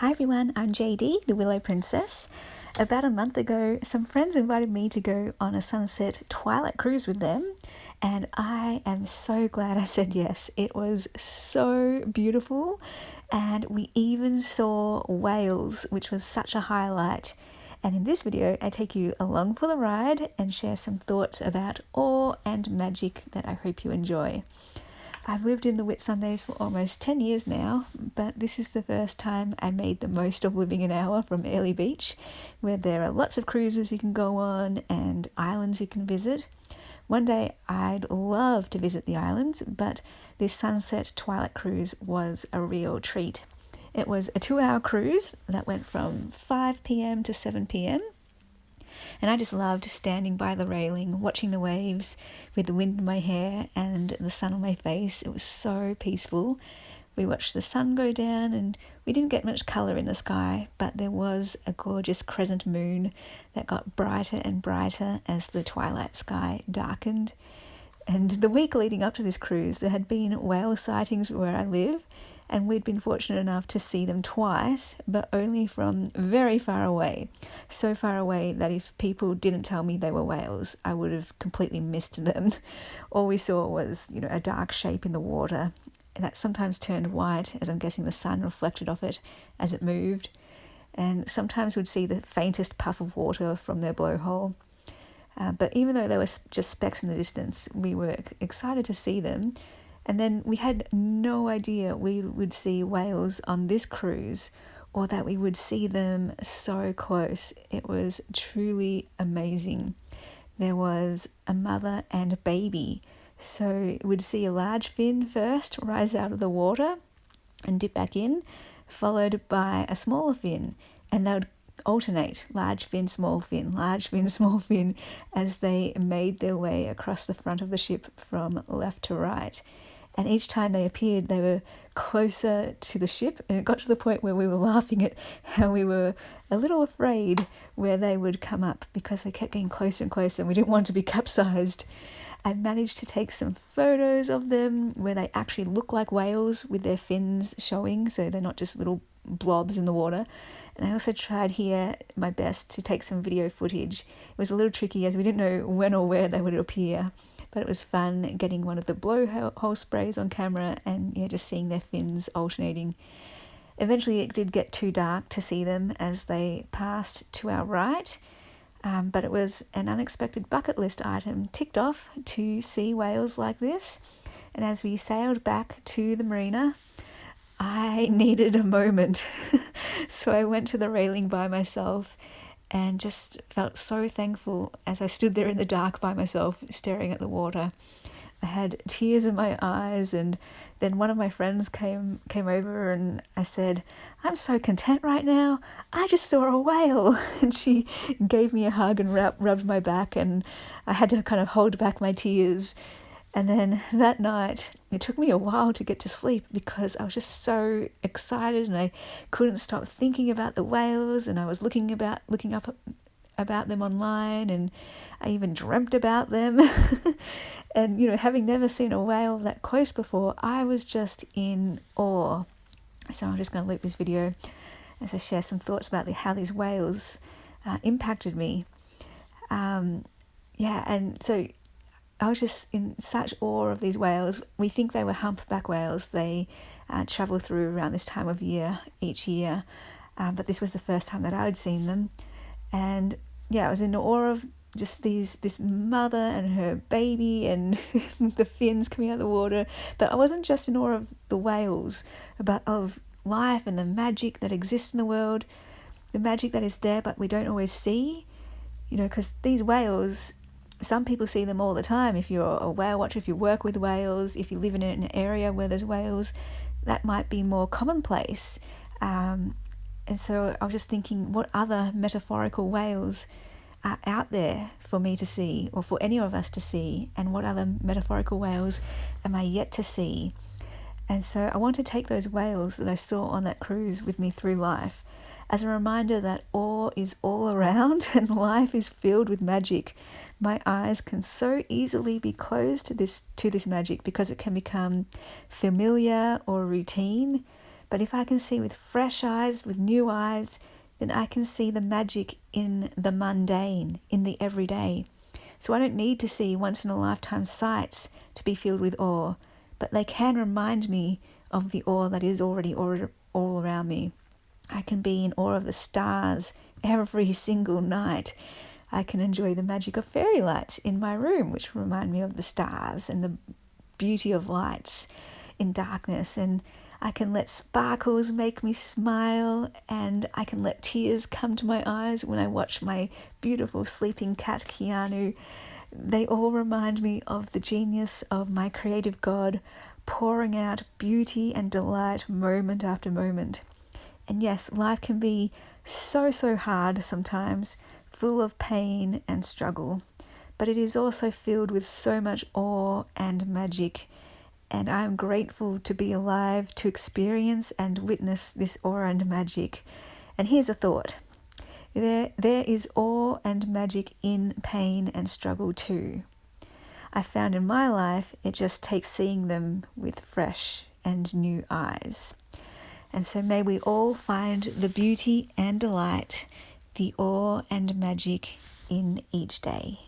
Hi everyone, I'm JD, the Willow Princess. About a month ago, some friends invited me to go on a sunset twilight cruise with them, and I am so glad I said yes. It was so beautiful, and we even saw whales, which was such a highlight. And in this video, I take you along for the ride and share some thoughts about awe and magic that I hope you enjoy. I've lived in the Whitsundays for almost 10 years now, but this is the first time I made the most of living an hour from Airlie Beach, where there are lots of cruises you can go on and islands you can visit. One day I'd love to visit the islands, but this sunset twilight cruise was a real treat. It was a 2-hour cruise that went from 5 p.m. to 7 p.m. And I just loved standing by the railing, watching the waves with the wind in my hair and the sun on my face. It was so peaceful. We watched the sun go down and we didn't get much colour in the sky, but there was a gorgeous crescent moon that got brighter and brighter as the twilight sky darkened. And the week leading up to this cruise, there had been whale sightings where I live, and we'd been fortunate enough to see them twice, but only from very far away. So far away that if people didn't tell me they were whales, I would have completely missed them. All we saw was, a dark shape in the water that sometimes turned white, as I'm guessing the sun reflected off it as it moved. And sometimes we'd see the faintest puff of water from their blowhole. But even though they were just specks in the distance, we were excited to see them. And then we had no idea we would see whales on this cruise, or that we would see them so close. It was truly amazing. There was a mother and a baby. So we'd see a large fin first rise out of the water and dip back in, followed by a smaller fin, and they would alternate large fin, small fin, large fin, small fin, as they made their way across the front of the ship from left to right. And each time they appeared, they were closer to the ship, and it got to the point where we were laughing at how we were a little afraid where they would come up, because they kept getting closer and closer and we didn't want to be capsized. I managed to take some photos of them where they actually look like whales with their fins showing, so they're not just little blobs in the water. And I also tried here my best to take some video footage. It was a little tricky as we didn't know when or where they would appear, but it was fun getting one of the blowhole sprays on camera and just seeing their fins alternating. Eventually it did get too dark to see them as they passed to our right, but it was an unexpected bucket list item ticked off to see whales like this. And as we sailed back to the marina, I needed a moment. So I went to the railing by myself and just felt so thankful as I stood there in the dark by myself staring at the water. I had tears in my eyes, and then one of my friends came over and I said, "I'm so content right now. I just saw a whale." And she gave me a hug and rubbed my back, and I had to kind of hold back my tears. And then that night, it took me a while to get to sleep because I was just so excited and I couldn't stop thinking about the whales, and I was looking up about them online, and I even dreamt about them. And, having never seen a whale that close before, I was just in awe. So I'm just going to loop this video as I share some thoughts about how these whales impacted me. And so I was just in such awe of these whales. We think they were humpback whales. They travel through around this time of year each year, but this was the first time that I had seen them. And I was in awe of just this mother and her baby and the fins coming out of the water. But I wasn't just in awe of the whales, but of life and the magic that exists in the world, the magic that is there but we don't always see, because these whales, some people see them all the time. If you're a whale watcher, if you work with whales, if you live in an area where there's whales, that might be more commonplace. And so I was just thinking, what other metaphorical whales are out there for me to see, or for any of us to see, and what other metaphorical whales am I yet to see? And so I want to take those whales that I saw on that cruise with me through life as a reminder that awe is all around and life is filled with magic. My eyes can so easily be closed to this magic because it can become familiar or routine. But if I can see with fresh eyes, with new eyes, then I can see the magic in the mundane, in the everyday. So I don't need to see once-in-a-lifetime sights to be filled with awe, but they can remind me of the awe that is already all around me. I can be in awe of the stars every single night. I can enjoy the magic of fairy lights in my room, which remind me of the stars and the beauty of lights in darkness. And I can let sparkles make me smile, and I can let tears come to my eyes when I watch my beautiful sleeping cat Keanu. They all remind me of the genius of my creative God pouring out beauty and delight moment after moment. And yes, life can be so hard sometimes, full of pain and struggle, but it is also filled with so much awe and magic. And I am grateful to be alive to experience and witness this awe and magic. And here's a thought. There is awe and magic in pain and struggle too. I found in my life it just takes seeing them with fresh and new eyes. And so may we all find the beauty and delight, the awe and magic in each day.